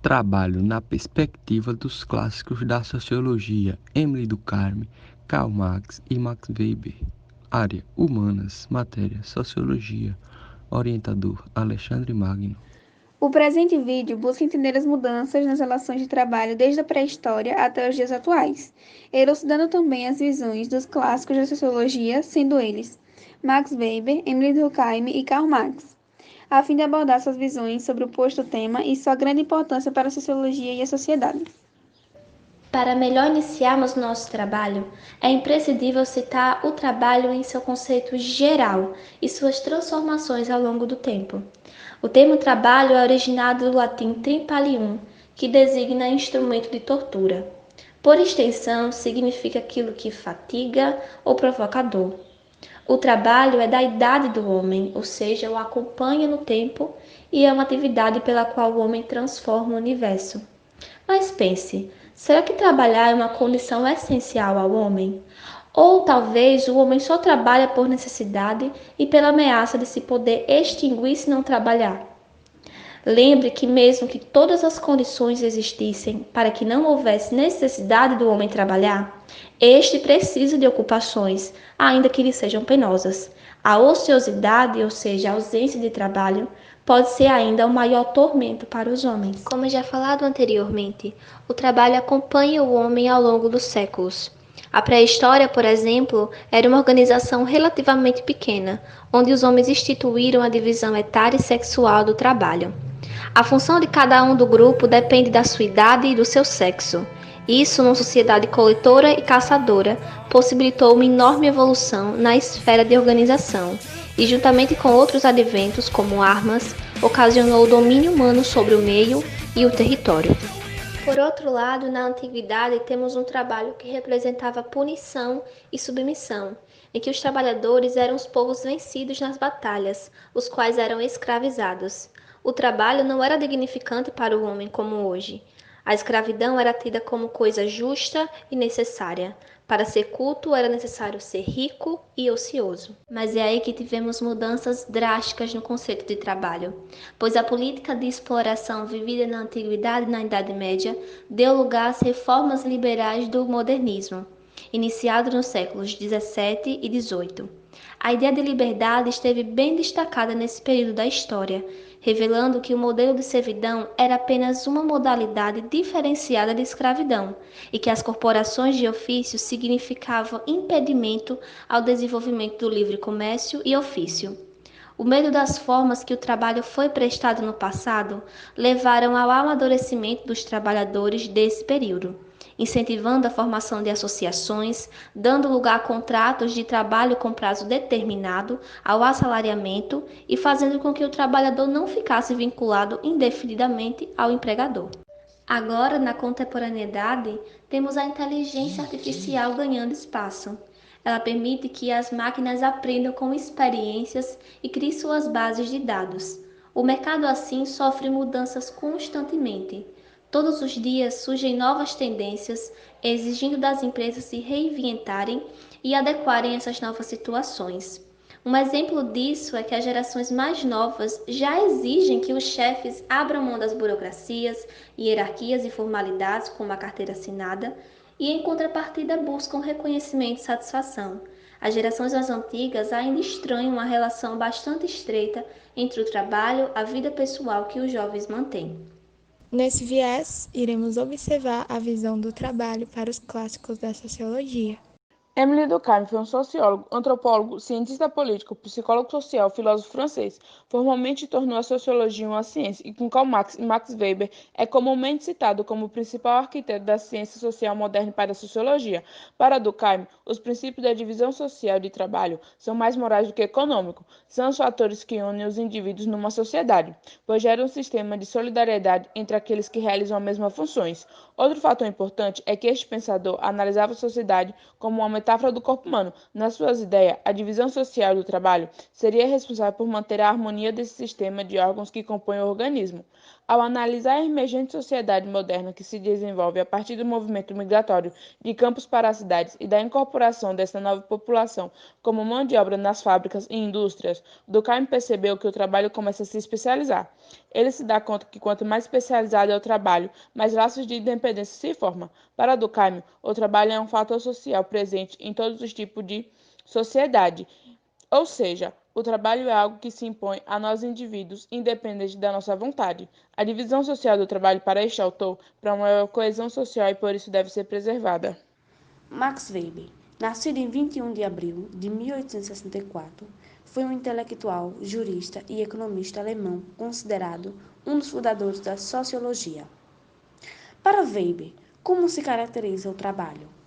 Trabalho na perspectiva dos clássicos da sociologia, Emily Durkheim, Karl Marx e Max Weber. Área: Humanas, Matéria: Sociologia. Orientador: Alexandre Magno. O presente vídeo busca entender as mudanças nas relações de trabalho desde a pré-história até os dias atuais, elucidando também as visões dos clássicos da sociologia, sendo eles Max Weber, Emile Durkheim e Karl Marx, a fim de abordar suas visões sobre o posto tema e sua grande importância para a sociologia e a sociedade. Para melhor iniciarmos nosso trabalho, é imprescindível citar o trabalho em seu conceito geral e suas transformações ao longo do tempo. O termo trabalho é originado do latim trimpalium, que designa instrumento de tortura. Por extensão, significa aquilo que fatiga ou provoca dor. O trabalho é da idade do homem, ou seja, o acompanha no tempo e é uma atividade pela qual o homem transforma o universo. Mas pense, será que trabalhar é uma condição essencial ao homem? Ou talvez o homem só trabalha por necessidade e pela ameaça de se poder extinguir se não trabalhar? Lembre que mesmo que todas as condições existissem para que não houvesse necessidade do homem trabalhar, este precisa de ocupações, ainda que lhe sejam penosas. A ociosidade, ou seja, a ausência de trabalho, pode ser ainda o maior tormento para os homens. Como já falado anteriormente, o trabalho acompanha o homem ao longo dos séculos. A pré-história, por exemplo, era uma organização relativamente pequena, onde os homens instituíram a divisão etária e sexual do trabalho. A função de cada um do grupo depende da sua idade e do seu sexo. Isso, numa sociedade coletora e caçadora, possibilitou uma enorme evolução na esfera de organização e, juntamente com outros adventos, como armas, ocasionou o domínio humano sobre o meio e o território. Por outro lado, na antiguidade, temos um trabalho que representava punição e submissão, em que os trabalhadores eram os povos vencidos nas batalhas, os quais eram escravizados. O trabalho não era dignificante para o homem como hoje. A escravidão era tida como coisa justa e necessária. Para ser culto era necessário ser rico e ocioso. Mas é aí que tivemos mudanças drásticas no conceito de trabalho, pois a política de exploração vivida na Antiguidade e na Idade Média deu lugar às reformas liberais do modernismo, iniciado nos séculos XVII e XVIII. A ideia de liberdade esteve bem destacada nesse período da história, revelando que o modelo de servidão era apenas uma modalidade diferenciada de escravidão e que as corporações de ofício significavam impedimento ao desenvolvimento do livre comércio e ofício. O medo das formas que o trabalho foi prestado no passado levaram ao amadurecimento dos trabalhadores desse período, incentivando a formação de associações, dando lugar a contratos de trabalho com prazo determinado, ao assalariamento e fazendo com que o trabalhador não ficasse vinculado indefinidamente ao empregador. Agora, na contemporaneidade, temos a inteligência artificial ganhando espaço. Ela permite que as máquinas aprendam com experiências e criem suas bases de dados. O mercado, assim, sofre mudanças constantemente. Todos os dias surgem novas tendências, exigindo das empresas se reinventarem e adequarem essas novas situações. Um exemplo disso é que as gerações mais novas já exigem que os chefes abram mão das burocracias, hierarquias e formalidades, como a carteira assinada, e em contrapartida buscam reconhecimento e satisfação. As gerações mais antigas ainda estranham uma relação bastante estreita entre o trabalho e a vida pessoal que os jovens mantêm. Nesse viés, iremos observar a visão do trabalho para os clássicos da sociologia. Émile Durkheim foi um sociólogo, antropólogo, cientista político, psicólogo social, filósofo francês. Formalmente tornou a sociologia uma ciência e com Karl Marx e Max Weber é comumente citado como o principal arquiteto da ciência social moderna para a sociologia. Para Durkheim, os princípios da divisão social de trabalho são mais morais do que econômicos. São os fatores que unem os indivíduos numa sociedade, pois geram um sistema de solidariedade entre aqueles que realizam as mesmas funções. Outro fator importante é que este pensador analisava a sociedade como uma metáfora do corpo humano. Nas suas ideias, a divisão social do trabalho seria responsável por manter a harmonia desse sistema de órgãos que compõem o organismo. Ao analisar a emergente sociedade moderna que se desenvolve a partir do movimento migratório de campos para as cidades e da incorporação dessa nova população como mão de obra nas fábricas e indústrias, Durkheim percebeu que o trabalho começa a se especializar. Ele se dá conta que quanto mais especializado é o trabalho, mais laços de independência se formam. Para Durkheim, o trabalho é um fator social presente em todos os tipos de sociedade, ou seja, o trabalho é algo que se impõe a nós indivíduos, independente da nossa vontade. A divisão social do trabalho para este autor promove a coesão social e por isso deve ser preservada. Max Weber, nascido em 21 de abril de 1864, foi um intelectual, jurista e economista alemão considerado um dos fundadores da sociologia. Para Weber, como se caracteriza o trabalho?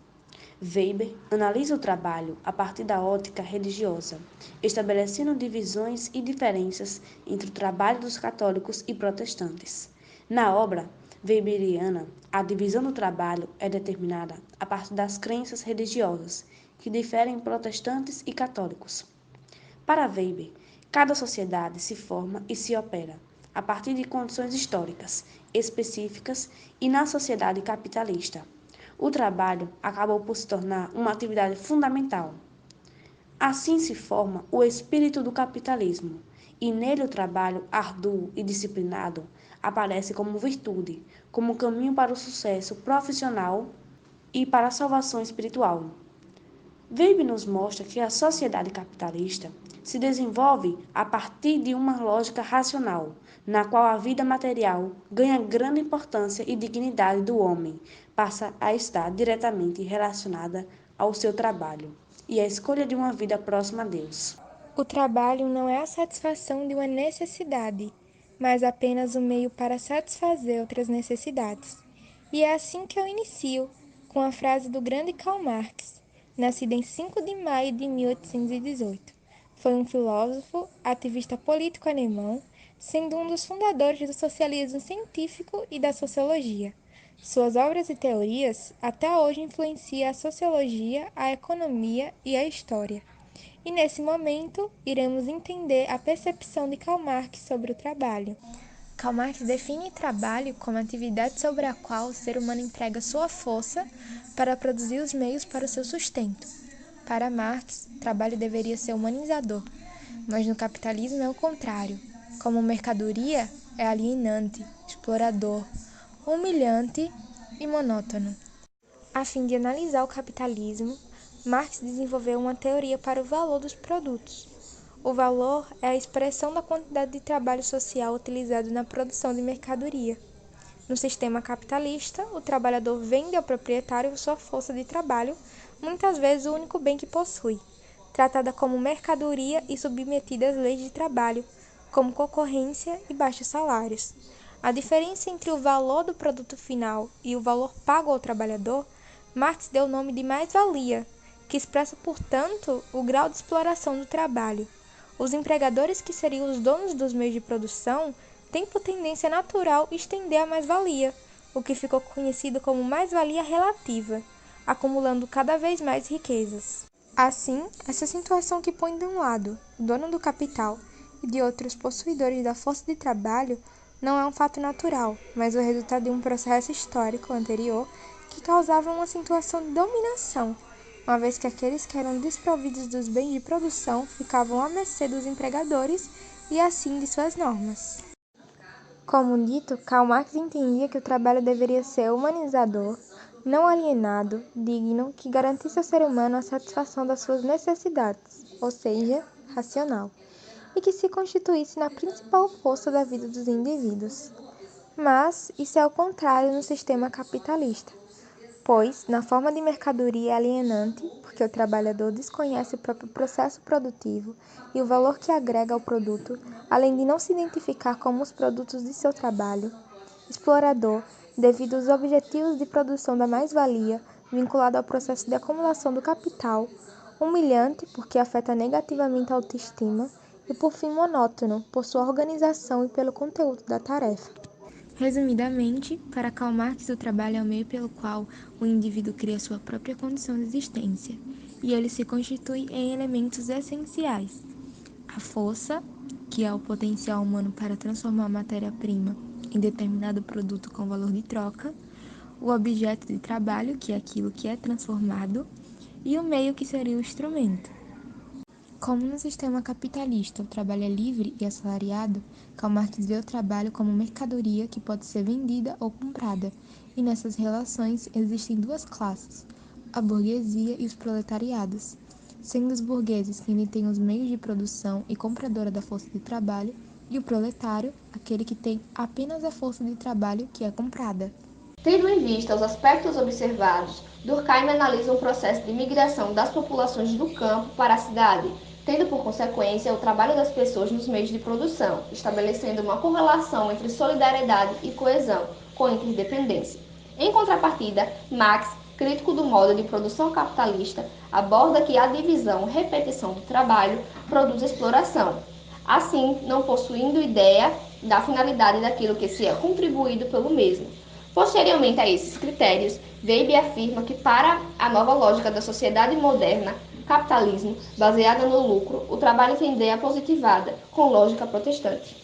Weber analisa o trabalho a partir da ótica religiosa, estabelecendo divisões e diferenças entre o trabalho dos católicos e protestantes. Na obra weberiana, a divisão do trabalho é determinada a partir das crenças religiosas, que diferem em protestantes e católicos. Para Weber, cada sociedade se forma e se opera a partir de condições históricas específicas e na sociedade capitalista. O trabalho acabou por se tornar uma atividade fundamental. Assim se forma o espírito do capitalismo, e nele o trabalho árduo e disciplinado aparece como virtude, como caminho para o sucesso profissional e para a salvação espiritual. Weber nos mostra que a sociedade capitalista se desenvolve a partir de uma lógica racional, na qual a vida material ganha grande importância e dignidade do homem, passa a estar diretamente relacionada ao seu trabalho e à escolha de uma vida próxima a Deus. O trabalho não é a satisfação de uma necessidade, mas apenas o meio para satisfazer outras necessidades. E é assim que eu inicio, com a frase do grande Karl Marx, nascido em 5 de maio de 1818. Foi um filósofo, ativista político alemão, sendo um dos fundadores do socialismo científico e da sociologia. Suas obras e teorias até hoje influenciam a sociologia, a economia e a história. E nesse momento, iremos entender a percepção de Karl Marx sobre o trabalho. Karl Marx define trabalho como atividade sobre a qual o ser humano emprega sua força para produzir os meios para o seu sustento. Para Marx, trabalho deveria ser humanizador, mas no capitalismo é o contrário. Como mercadoria, é alienante, explorador, humilhante e monótono. A fim de analisar o capitalismo, Marx desenvolveu uma teoria para o valor dos produtos. O valor é a expressão da quantidade de trabalho social utilizado na produção de mercadoria. No sistema capitalista, o trabalhador vende ao proprietário sua força de trabalho, muitas vezes o único bem que possui, tratada como mercadoria e submetida às leis de trabalho, como concorrência e baixos salários. A diferença entre o valor do produto final e o valor pago ao trabalhador, Marx deu o nome de mais-valia, que expressa, portanto, o grau de exploração do trabalho. Os empregadores, que seriam os donos dos meios de produção, têm por tendência natural estender a mais-valia, o que ficou conhecido como mais-valia relativa, acumulando cada vez mais riquezas. Assim, essa situação que põe de um lado o dono do capital e de outros possuidores da força de trabalho não é um fato natural, mas o resultado de um processo histórico anterior que causava uma situação de dominação, uma vez que aqueles que eram desprovidos dos bens de produção ficavam à mercê dos empregadores e assim de suas normas. Como dito, Karl Marx entendia que o trabalho deveria ser humanizador, não alienado, digno, que garantisse ao ser humano a satisfação das suas necessidades, ou seja, racional, e que se constituísse na principal força da vida dos indivíduos. Mas isso é o contrário no sistema capitalista, pois, na forma de mercadoria é alienante, porque o trabalhador desconhece o próprio processo produtivo e o valor que agrega ao produto, além de não se identificar como os produtos de seu trabalho. Explorador, devido aos objetivos de produção da mais-valia, vinculado ao processo de acumulação do capital. Humilhante, porque afeta negativamente a autoestima. E, por fim, monótono, por sua organização e pelo conteúdo da tarefa. Resumidamente, para Karl Marx, o trabalho é o meio pelo qual o indivíduo cria sua própria condição de existência, e ele se constitui em elementos essenciais. A força, que é o potencial humano para transformar a matéria-prima em determinado produto com valor de troca, o objeto de trabalho, que é aquilo que é transformado, e o meio, que seria o instrumento. Como no sistema capitalista o trabalho é livre e assalariado, Karl Marx vê o trabalho como mercadoria que pode ser vendida ou comprada, e nessas relações existem duas classes, a burguesia e os proletariados, sendo os burgueses quem detém os meios de produção e compradora da força de trabalho, e o proletário, aquele que tem apenas a força de trabalho que é comprada. Tendo em vista os aspectos observados, Durkheim analisa um processo de migração das populações do campo para a cidade, tendo por consequência o trabalho das pessoas nos meios de produção, estabelecendo uma correlação entre solidariedade e coesão, com interdependência. Em contrapartida, Marx, crítico do modo de produção capitalista, aborda que a divisão e repetição do trabalho produz exploração, assim não possuindo ideia da finalidade daquilo que se é contribuído pelo mesmo. Posteriormente a esses critérios, Weber afirma que para a nova lógica da sociedade moderna, capitalismo, baseada no lucro, o trabalho tem ideia positivada, com lógica protestante.